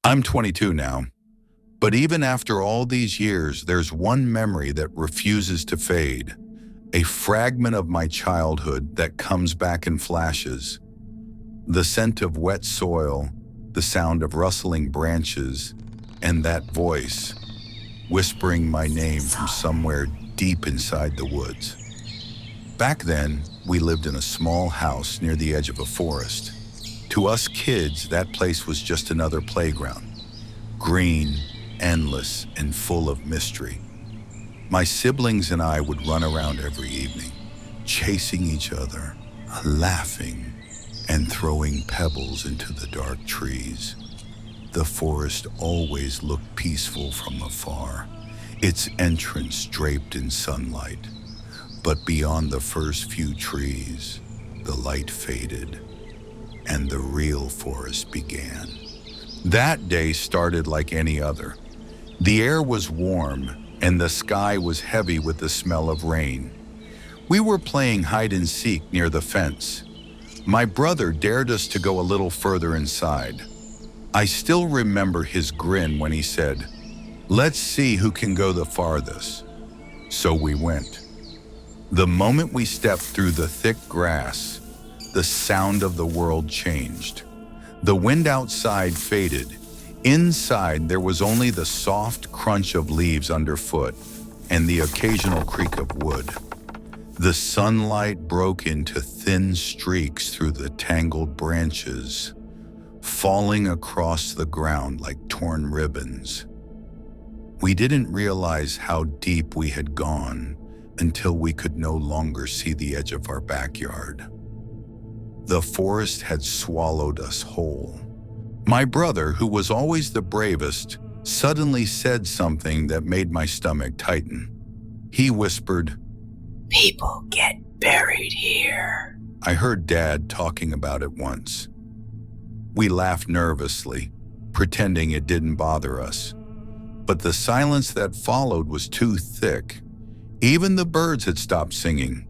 I'm 22 now, but even after all these years, there's one memory that refuses to fade. A fragment of my childhood that comes back in flashes. The scent of wet soil, the sound of rustling branches, and that voice whispering my name from somewhere deep inside the woods. Back then, we lived in a small house near the edge of a forest. To us kids, that place was just another playground. Green, endless, and full of mystery. My siblings and I would run around every evening, chasing each other, laughing, and throwing pebbles into the dark trees. The forest always looked peaceful from afar, its entrance draped in sunlight. But beyond the first few trees, the light faded, and the real forest began. That day started like any other. The air was warm, and the sky was heavy with the smell of rain. We were playing hide and seek near the fence. My brother dared us to go a little further inside. I still remember his grin when he said, "Let's see who can go the farthest." So we went. The moment we stepped through the thick grass, the sound of the world changed. The wind outside faded. Inside, there was only the soft crunch of leaves underfoot and the occasional creak of wood. The sunlight broke into thin streaks through the tangled branches, falling across the ground like torn ribbons. We didn't realize how deep we had gone until we could no longer see the edge of our backyard. The forest had swallowed us whole. My brother, who was always the bravest, suddenly said something that made my stomach tighten. He whispered, "People get buried here." I heard Dad talking about it once. We laughed nervously, pretending it didn't bother us. But the silence that followed was too thick. Even the birds had stopped singing.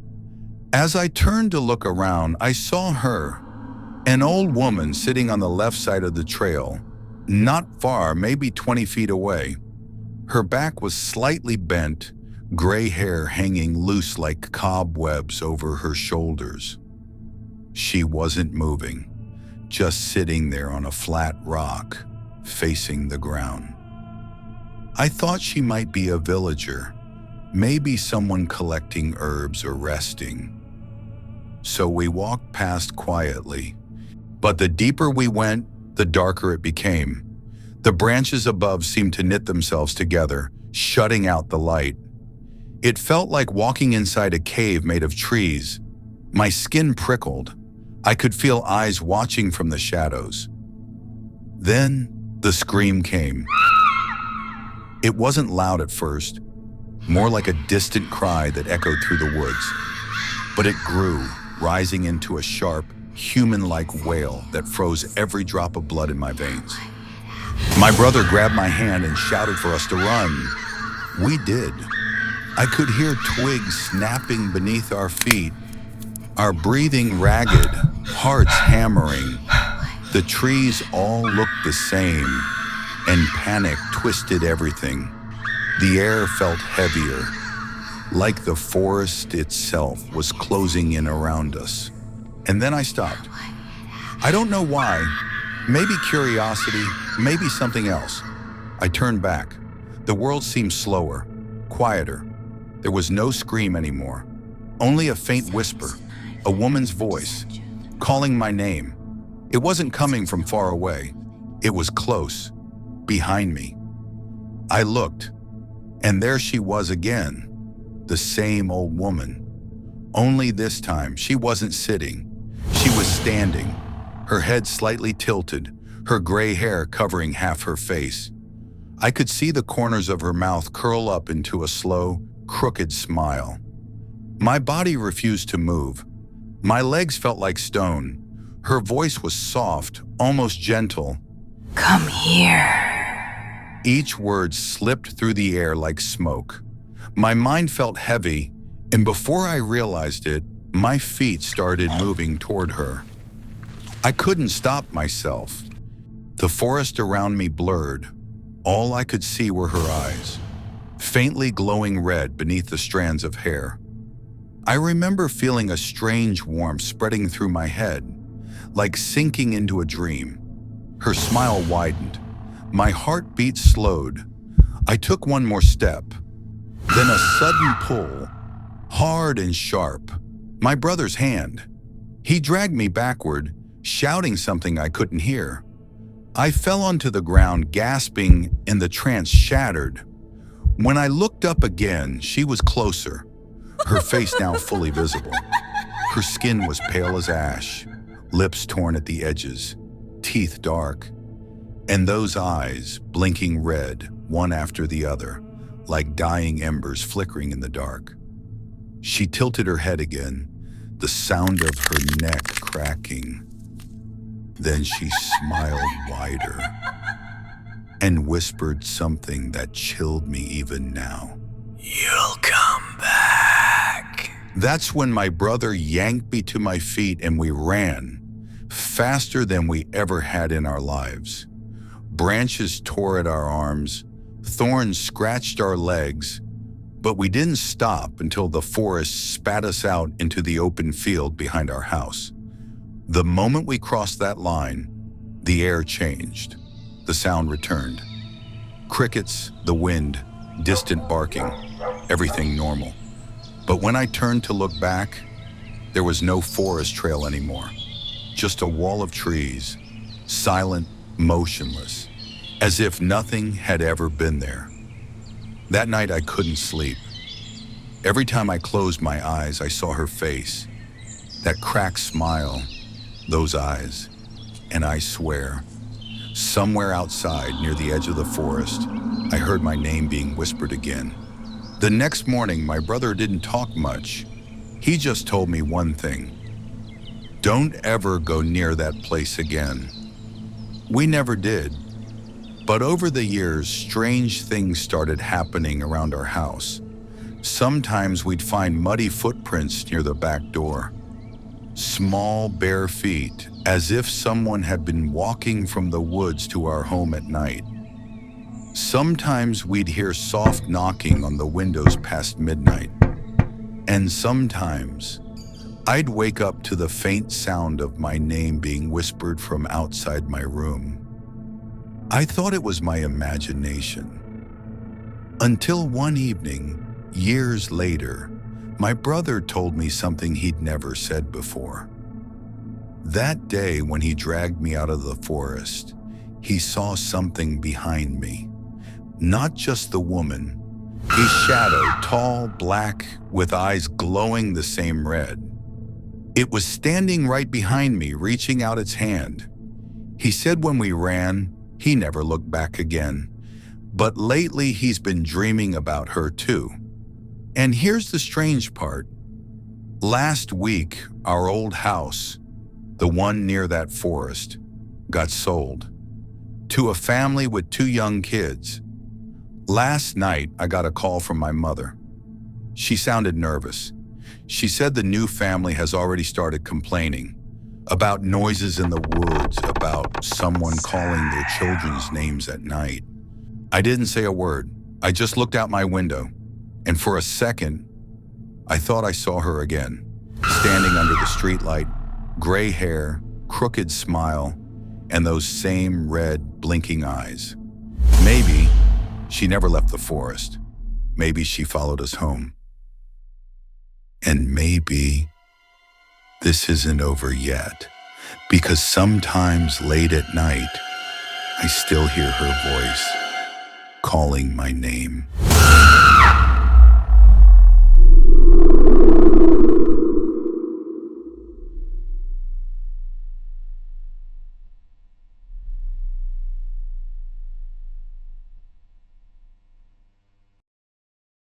As I turned to look around, I saw her, an old woman sitting on the left side of the trail, not far, maybe 20 feet away. Her back was slightly bent, gray hair hanging loose like cobwebs over her shoulders. She wasn't moving, just sitting there on a flat rock, facing the ground. I thought she might be a villager, maybe someone collecting herbs or resting. So we walked past quietly. But the deeper we went, the darker it became. The branches above seemed to knit themselves together, shutting out the light. It felt like walking inside a cave made of trees. My skin prickled. I could feel eyes watching from the shadows. Then the scream came. It wasn't loud at first, more like a distant cry that echoed through the woods. But it grew, rising into a sharp, human-like wail that froze every drop of blood in my veins. My brother grabbed my hand and shouted for us to run. We did. I could hear twigs snapping beneath our feet, our breathing ragged, hearts hammering. The trees all looked the same, and panic twisted everything. The air felt heavier, like the forest itself was closing in around us. And then I stopped. I don't know why. Maybe curiosity, maybe something else. I turned back. The world seemed slower, quieter. There was no scream anymore, only a faint whisper, a woman's voice, calling my name. It wasn't coming from far away. It was close, behind me. I looked, and there she was again, the same old woman. Only this time, she wasn't sitting. She was standing, her head slightly tilted, her gray hair covering half her face. I could see the corners of her mouth curl up into a slow, crooked smile. My body refused to move. My legs felt like stone. Her voice was soft, almost gentle. "Come here." Each word slipped through the air like smoke. My mind felt heavy, and before I realized it, my feet started moving toward her. I couldn't stop myself. The forest around me blurred. All I could see were her eyes, faintly glowing red beneath the strands of hair. I remember feeling a strange warmth spreading through my head, like sinking into a dream. Her smile widened. My heartbeat slowed. I took one more step. Then a sudden pull, hard and sharp. My brother's hand. He dragged me backward, shouting something I couldn't hear. I fell onto the ground, gasping, and the trance shattered. When I looked up again, she was closer, her face now fully visible. Her skin was pale as ash, lips torn at the edges, teeth dark, and those eyes blinking red, one after the other, like dying embers flickering in the dark. She tilted her head again, the sound of her neck cracking. Then she smiled wider and whispered something that chilled me even now. You'll come back. That's when my brother yanked me to my feet and we ran, faster than we ever had in our lives. Branches tore at our arms, thorns scratched our legs, but we didn't stop until the forest spat us out into the open field behind our house. The moment we crossed that line, the air changed. The sound returned. Crickets, the wind, distant barking, everything normal. But when I turned to look back, there was no forest trail anymore. Just a wall of trees, silent, motionless, as if nothing had ever been there. That night I couldn't sleep. Every time I closed my eyes, I saw her face, that cracked smile, those eyes, and I swear, somewhere outside near the edge of the forest, I heard my name being whispered again. The next morning, my brother didn't talk much. He just told me one thing: don't ever go near that place again. We never did. But over the years, strange things started happening around our house. Sometimes we'd find muddy footprints near the back door. Small, bare feet, as if someone had been walking from the woods to our home at night. Sometimes we'd hear soft knocking on the windows past midnight. And sometimes I'd wake up to the faint sound of my name being whispered from outside my room. I thought it was my imagination. Until one evening, years later, my brother told me something he'd never said before. That day when he dragged me out of the forest, he saw something behind me. Not just the woman, a shadow, tall, black, with eyes glowing the same red. It was standing right behind me, reaching out its hand. He said when we ran, he never looked back again. But lately he's been dreaming about her too. And here's the strange part. Last week, our old house, the one near that forest, got sold to a family with 2 young kids. Last night, I got a call from my mother. She sounded nervous. She said the new family has already started complaining about noises in the woods, about someone calling their children's names at night. I didn't say a word. I just looked out my window, and for a second, I thought I saw her again, standing under the streetlight, gray hair, crooked smile, and those same red, blinking eyes. Maybe she never left the forest. Maybe she followed us home. And maybe this isn't over yet, because sometimes late at night, I still hear her voice calling my name.